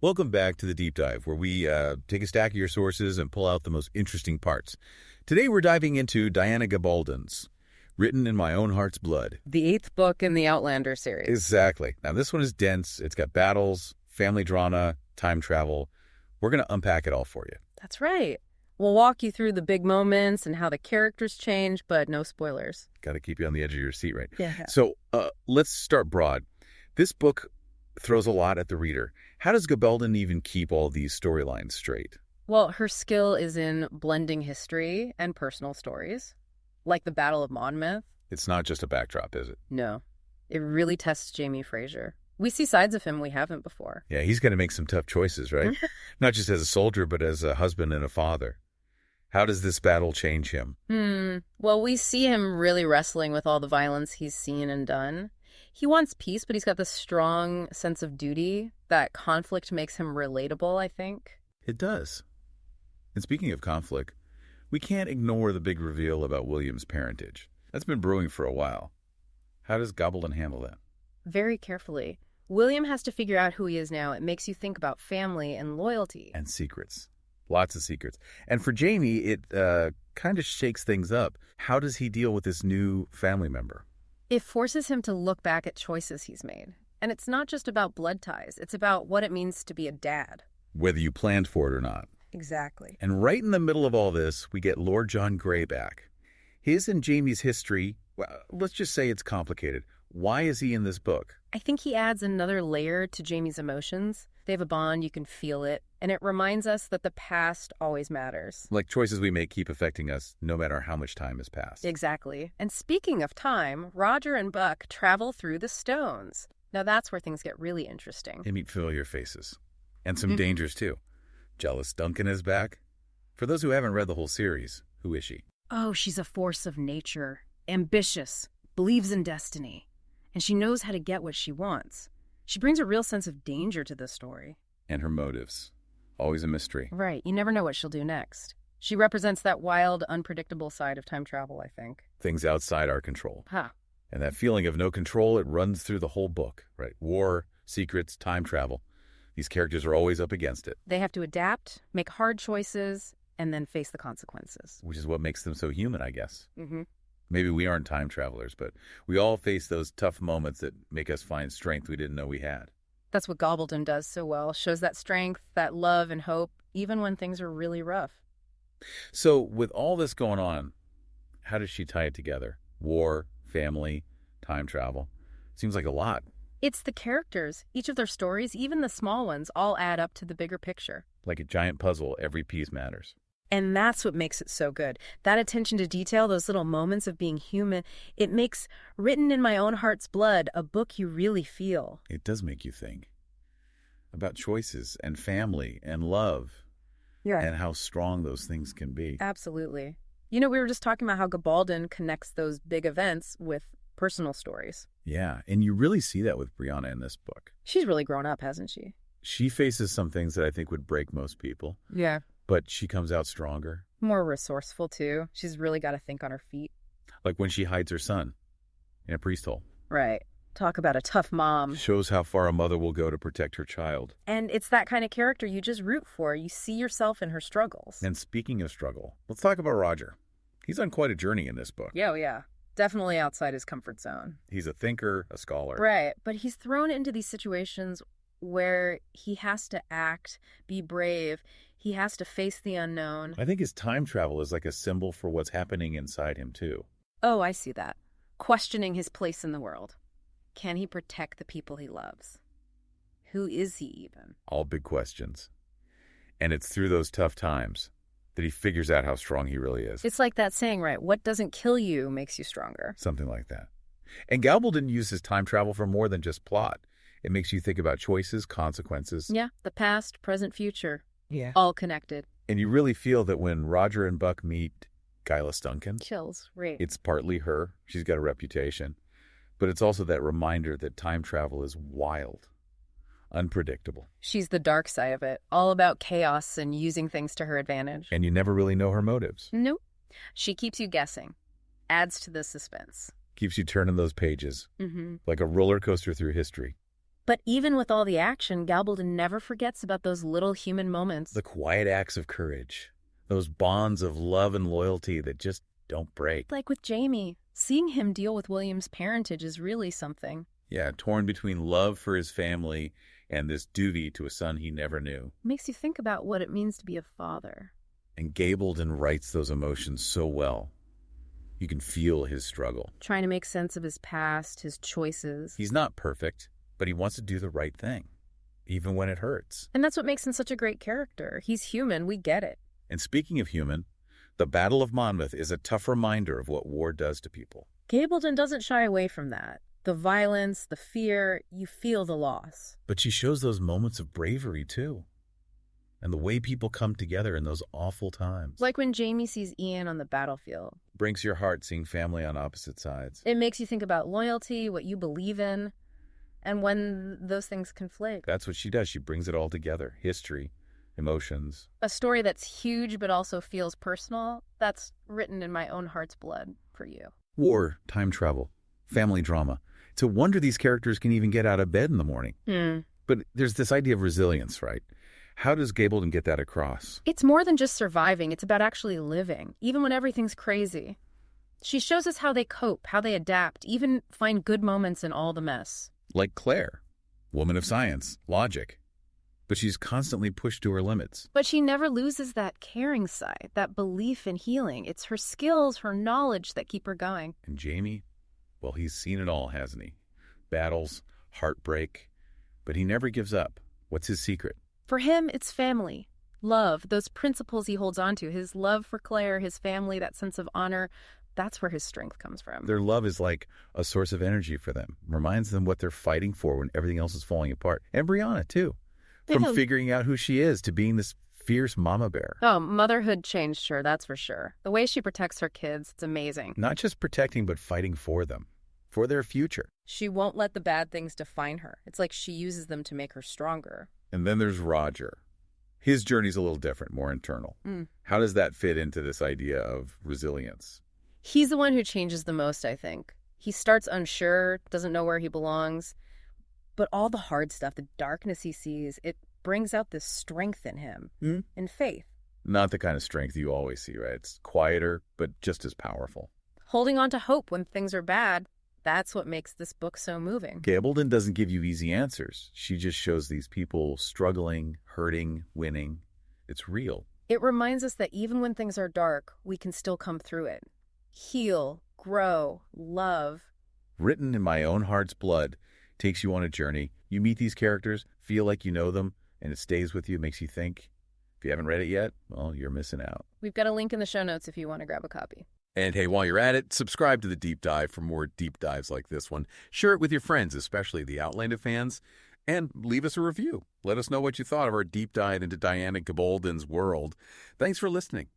Welcome back to the Deep Dive, where we take a stack of your sources and pull out the most interesting parts. Today we're diving into Diana Gabaldon's Written in My Own Heart's Blood. The eighth book in the Outlander series. Exactly. Now this one is dense. It's got battles, family drama, time travel. We're going to unpack it all for you. That's right. We'll walk you through the big moments and how the characters change, but no spoilers. Got to keep you on the edge of your seat, right? Yeah. So let's start broad. This book throws a lot at the reader. How does Gabaldon even keep all these storylines straight? Well, her skill is in blending history and personal stories, like the Battle of Monmouth. It's not just a backdrop, is it? No. It really tests Jaime Fraser. We see sides of him we haven't before. Yeah, he's going to make some tough choices, right? Not just as a soldier, but as a husband and a father. How does this battle change him? Well, we see him really wrestling with all the violence he's seen and done. He wants peace, but he's got this strong sense of duty. That conflict makes him relatable, I think. It does. And speaking of conflict, we can't ignore the big reveal about William's parentage. That's been brewing for a while. How does Gabaldon handle that? Very carefully. William has to figure out who he is now. It makes you think about family and loyalty. And secrets. Lots of secrets. And for Jaime, it kind of shakes things up. How does he deal with this new family member? It forces him to look back at choices he's made. And it's not just about blood ties. It's about what it means to be a dad. Whether you planned for it or not. Exactly. And right in the middle of all this, we get Lord John Grey back. His and Jaime's history, well, let's just say it's complicated. Why is he in this book? I think he adds another layer to Jaime's emotions. They have a bond, you can feel it, and it reminds us that the past always matters. Like choices we make keep affecting us no matter how much time has passed. Exactly. And speaking of time, Roger and Buck travel through the stones. Now that's where things get really interesting. They meet familiar faces. And some dangers, too. Jealous Duncan is back. For those who haven't read the whole series, who is she? Oh, she's a force of nature. Ambitious. Believes in destiny. And she knows how to get what she wants. She brings a real sense of danger to this story. And her motives. Always a mystery. Right. You never know what she'll do next. She represents that wild, unpredictable side of time travel, I think. Things outside our control. Huh. And that feeling of no control, it runs through the whole book, right? War, secrets, time travel. These characters are always up against it. They have to adapt, make hard choices, and then face the consequences. Which is what makes them so human, I guess. Mm-hmm. Maybe we aren't time travelers, but we all face those tough moments that make us find strength we didn't know we had. That's what Gabaldon does so well. Shows that strength, that love and hope, even when things are really rough. So with all this going on, how does she tie it together? War, family, time travel. Seems like a lot. It's the characters. Each of their stories, even the small ones, all add up to the bigger picture. Like a giant puzzle, every piece matters. And that's what makes it so good. That attention to detail, those little moments of being human, it makes Written in My Own Heart's Blood a book you really feel. It does make you think about choices and family and love. Yeah. And how strong those things can be. Absolutely. You know, we were just talking about how Gabaldon connects those big events with personal stories. Yeah, and you really see that with Brianna in this book. She's really grown up, hasn't she? She faces some things that I think would break most people. Yeah. But she comes out stronger. More resourceful, too. She's really got to think on her feet. Like when she hides her son in a priest hole. Right. Talk about a tough mom. Shows how far a mother will go to protect her child. And it's that kind of character you just root for. You see yourself in her struggles. And speaking of struggle, let's talk about Roger. He's on quite a journey in this book. Yeah, yeah. Definitely outside his comfort zone. He's a thinker, a scholar. Right. But he's thrown into these situations where he has to act, be brave. He has to face the unknown. I think his time travel is like a symbol for what's happening inside him, too. Oh, I see that. Questioning his place in the world. Can he protect the people he loves? Who is he even? All big questions. And it's through those tough times that he figures out how strong he really is. It's like that saying, right? What doesn't kill you makes you stronger. Something like that. And Gabaldon uses time travel for more than just plot. It makes you think about choices, consequences. Yeah, the past, present, future. Yeah. All connected. And you really feel that when Roger and Buck meet Gillis Duncan, Chills, right. it's partly her. She's got a reputation. But it's also that reminder that time travel is wild, unpredictable. She's the dark side of it, all about chaos and using things to her advantage. And you never really know her motives. Nope. She keeps you guessing, adds to the suspense. Keeps you turning those pages like a roller coaster through history. But even with all the action, Gabaldon never forgets about those little human moments. The quiet acts of courage, those bonds of love and loyalty that just don't break. Like with Jamie, seeing him deal with William's parentage is really something. Yeah, torn between love for his family and this duty to a son he never knew. Makes you think about what it means to be a father. And Gabaldon writes those emotions so well. You can feel his struggle. Trying to make sense of his past, his choices. He's not perfect, but he wants to do the right thing, even when it hurts. And that's what makes him such a great character. He's human, we get it. And speaking of human, the Battle of Monmouth is a tough reminder of what war does to people. Gabaldon doesn't shy away from that. The violence, the fear, you feel the loss. But she shows those moments of bravery, too. And the way people come together in those awful times. Like when Jamie sees Ian on the battlefield. Breaks your heart seeing family on opposite sides. It makes you think about loyalty, what you believe in, and when those things conflict. That's what she does. She brings it all together. History, emotions. A story that's huge but also feels personal, that's written in my own heart's blood for you. War, time travel, family drama. It's a wonder these characters can even get out of bed in the morning. But there's this idea of resilience, right? How does Gabaldon get that across? It's more than just surviving. It's about actually living, even when everything's crazy. She shows us how they cope, how they adapt, even find good moments in all the mess. Like Claire, woman of science, logic. But she's constantly pushed to her limits. But she never loses that caring side, that belief in healing. It's her skills, her knowledge that keep her going. And Jamie, well, he's seen it all, hasn't he? Battles, heartbreak, but he never gives up. What's his secret? For him, it's family, love, those principles he holds on to, his love for Claire, his family, that sense of honor. That's where his strength comes from. Their love is like a source of energy for them. Reminds them what they're fighting for when everything else is falling apart. And Brianna, too. From figuring out who she is to being this fierce mama bear. Oh, motherhood changed her, that's for sure. The way she protects her kids, it's amazing. Not just protecting, but fighting for them, for their future. She won't let the bad things define her. It's like she uses them to make her stronger. And then there's Roger. His journey's a little different, more internal. How does that fit into this idea of resilience? He's the one who changes the most, I think. He starts unsure, doesn't know where he belongs. But all the hard stuff, the darkness he sees, it brings out this strength in him, and faith. Not the kind of strength you always see, right? It's quieter, but just as powerful. Holding on to hope when things are bad, that's what makes this book so moving. Gabaldon doesn't give you easy answers. She just shows these people struggling, hurting, winning. It's real. It reminds us that even when things are dark, we can still come through it. Heal, grow, love. Written in my own heart's blood, takes you on a journey. You meet these characters, feel like you know them, and it stays with you, makes you think. If you haven't read it yet, well, you're missing out. We've got a link in the show notes if you want to grab a copy. And hey, while you're at it, subscribe to The Deep Dive for more deep dives like this one. Share it with your friends, especially the Outlander fans, and leave us a review. Let us know what you thought of our deep dive into Diana Gabaldon's world. Thanks for listening.